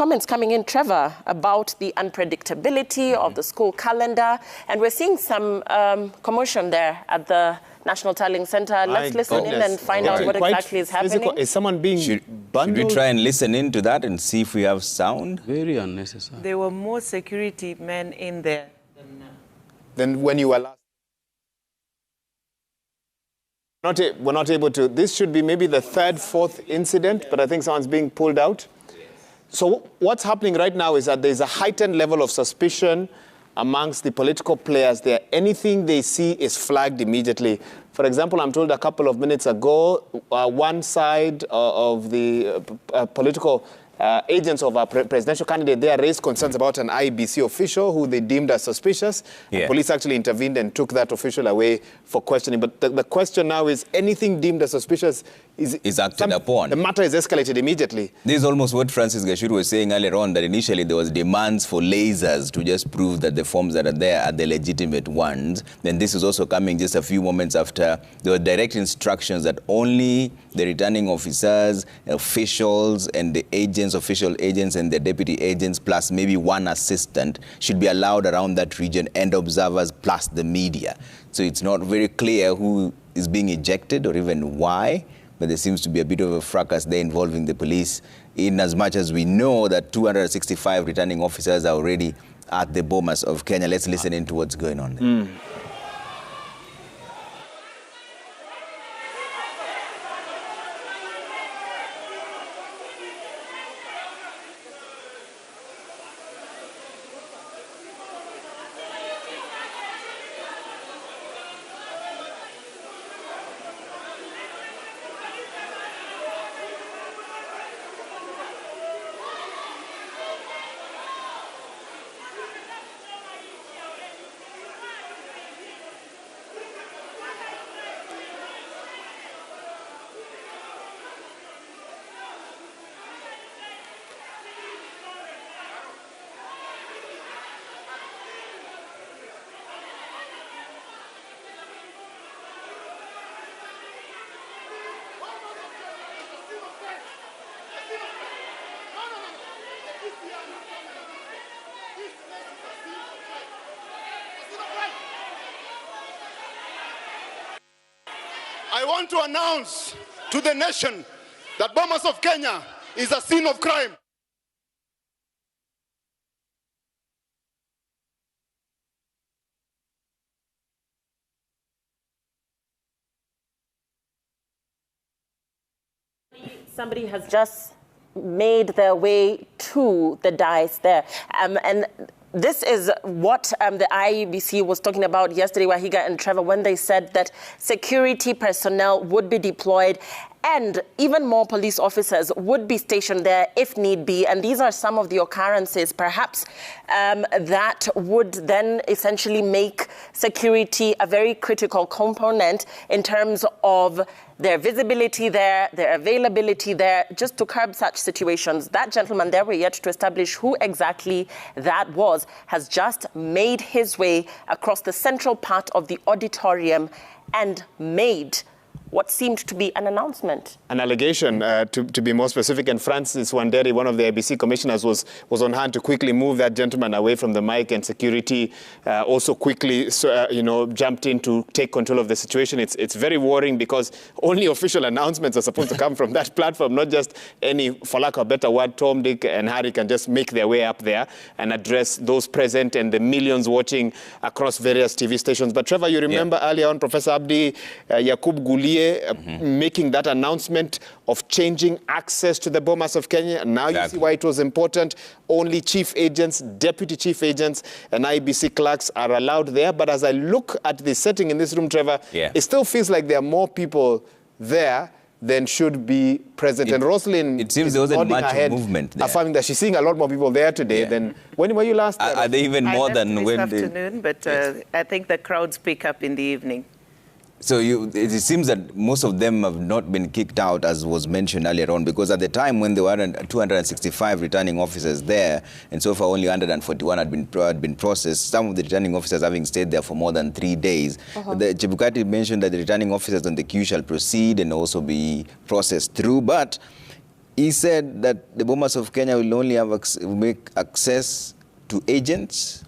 Comments coming in, Trevor, about the unpredictability of the school calendar. And we're seeing some commotion there at the National Tallying Center. Let's listen in and find out what exactly is happening. Is someone being bundled? Should we try and listen into that and see if we have sound? Very unnecessary. There were more security men in there than when you were last. We're not able to. This should be maybe the third, fourth incident, but I think someone's being pulled out. So what's happening right now is that there's a heightened level of suspicion amongst the political players there. Anything they see is flagged immediately. For example, I'm told a couple of minutes ago, one side of the political agents of our presidential candidate there raised concerns about an IEBC official who they deemed as suspicious. Yeah. Police actually intervened and took that official away for questioning. But the question now is, anything deemed as suspicious is acted upon. The matter is escalated immediately. This is almost what Francis Gashuru was saying earlier on, that initially there was demands for lasers to just prove that the forms that are there are the legitimate ones. Then this is also coming just a few moments after there were direct instructions that only the returning officers, officials, and the agents, official agents and the deputy agents, plus maybe one assistant, should be allowed around that region, and observers plus the media. So it's not very clear who is being ejected or even why, but there seems to be a bit of a fracas there involving the police, in as much as we know that 265 returning officers are already at the Bomus of Kenya. Let's listen into what's going on there. I want to announce to the nation that Bomus of Kenya is a scene of crime. Somebody has just made their way to the dais there. And this is what the IEBC was talking about yesterday, Wahiga and Trevor, when they said that security personnel would be deployed and even more police officers would be stationed there if need be. And these are some of the occurrences, perhaps, that would then essentially make security a very critical component in terms of their visibility there, their availability there, just to curb such situations. That gentleman there, we're yet to establish who exactly that was, has just made his way across the central part of the auditorium and made what seemed to be an announcement. An allegation, to be more specific, and Francis Wanderi, one of the IBC commissioners, was on hand to quickly move that gentleman away from the mic, and security also quickly, jumped in to take control of the situation. It's very worrying because only official announcements are supposed to come from that platform, not just any, for lack of a better word, Tom, Dick, and Harry can just make their way up there and address those present and the millions watching across various TV stations. But Trevor, you remember earlier on, Professor Abdi Yakub Gulie making that announcement of changing access to the Bomus of Kenya. Now you see why it was important. Only chief agents, deputy chief agents, and IBC clerks are allowed there. But as I look at the setting in this room, Trevor, it still feels like there are more people there than should be present. And Roslyn, it seems there wasn't much movement there, affirming that she's seeing a lot more people there today than when were you last there? Are they even more than when? This afternoon, but I think the crowds pick up in the evening. So it seems that most of them have not been kicked out, as was mentioned earlier on, because at the time when there were 265 returning officers there, and so far only 141 had been processed, some of the returning officers having stayed there for more than 3 days. The Chebukati mentioned that the returning officers on the queue shall proceed and also be processed through, but He said that the Bomas of Kenya will only have make access to agents,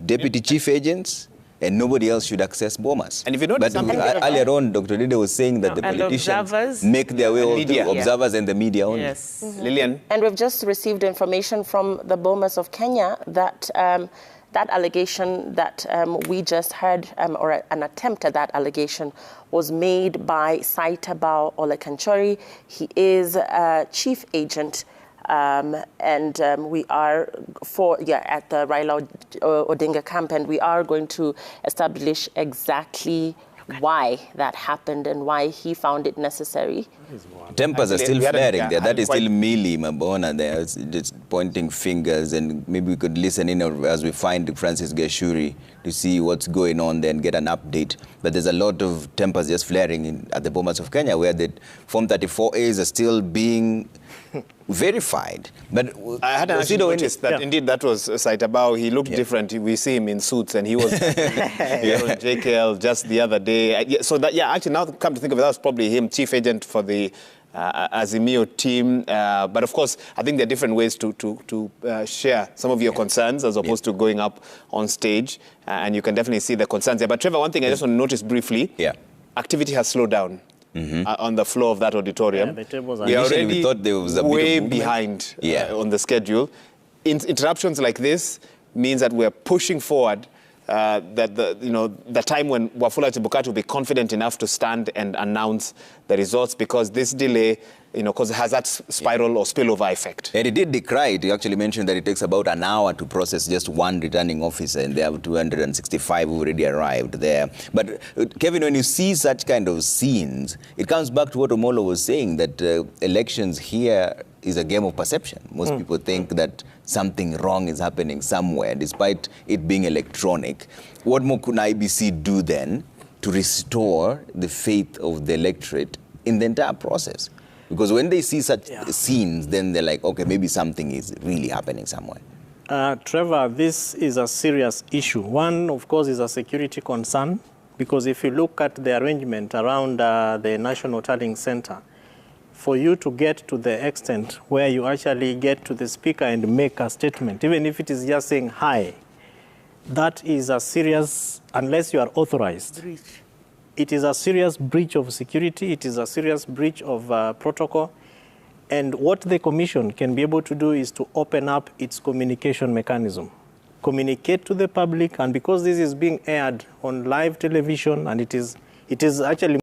deputy chief agents, and nobody else should access Bomas. And if you notice something earlier on, Dr. Dede was saying that the politicians make their way to observers and the media only. Yes. Lillian? And we've just received information from the Bomas of Kenya that that allegation that we just heard, or an attempt at that allegation, was made by Saitabao Olekanchori. He is a chief agent, and we are at the Raila Odinga camp, and we are going to establish exactly why that happened and why he found it necessary. Tempers are still flaring there. That is still Millie Mabona there, just pointing fingers, and maybe we could listen in as we find Francis Gashuri to see what's going on there and get an update. But there's a lot of tempers just flaring at the Bomas of Kenya, where the Form 34As are still being verified. But I had actually noticed that indeed that was Saitabao. He looked different. We see him in suits, and he was here on JKL just the other day. So that, actually, now come to think of it, that was probably him, chief agent for the Azimio team. But of course, I think there are different ways to share some of your concerns as opposed to going up on stage. And you can definitely see the concerns there. But Trevor, one thing I just want to notice briefly, activity has slowed down. On the floor of that auditorium. We are already way behind on the schedule. Interruptions like this means that we're pushing forward that the time when Wafula Chebukati will be confident enough to stand and announce the results, because this delay, because it has that spiral or spillover effect. And he did decry it. He actually mentioned that it takes about an hour to process just one returning officer, and there are 265 who already arrived there. But Kevin, when you see such kind of scenes, it comes back to what Omolo was saying, that elections here is a game of perception. Most people think that something wrong is happening somewhere, despite it being electronic. What more could IBC do then to restore the faith of the electorate in the entire process? Because when they see such scenes, then they're like, okay, maybe something is really happening somewhere. Trevor, this is a serious issue. One, of course, is a security concern, because if you look at the arrangement around the National Tallying Center, for you to get to the extent where you actually get to the speaker and make a statement, even if it is just saying hi, that is a serious, unless you are authorized. It is a serious breach of security. It is a serious breach of protocol. And what the commission can be able to do is to open up its communication mechanism, communicate to the public. And because this is being aired on live television, and it is actually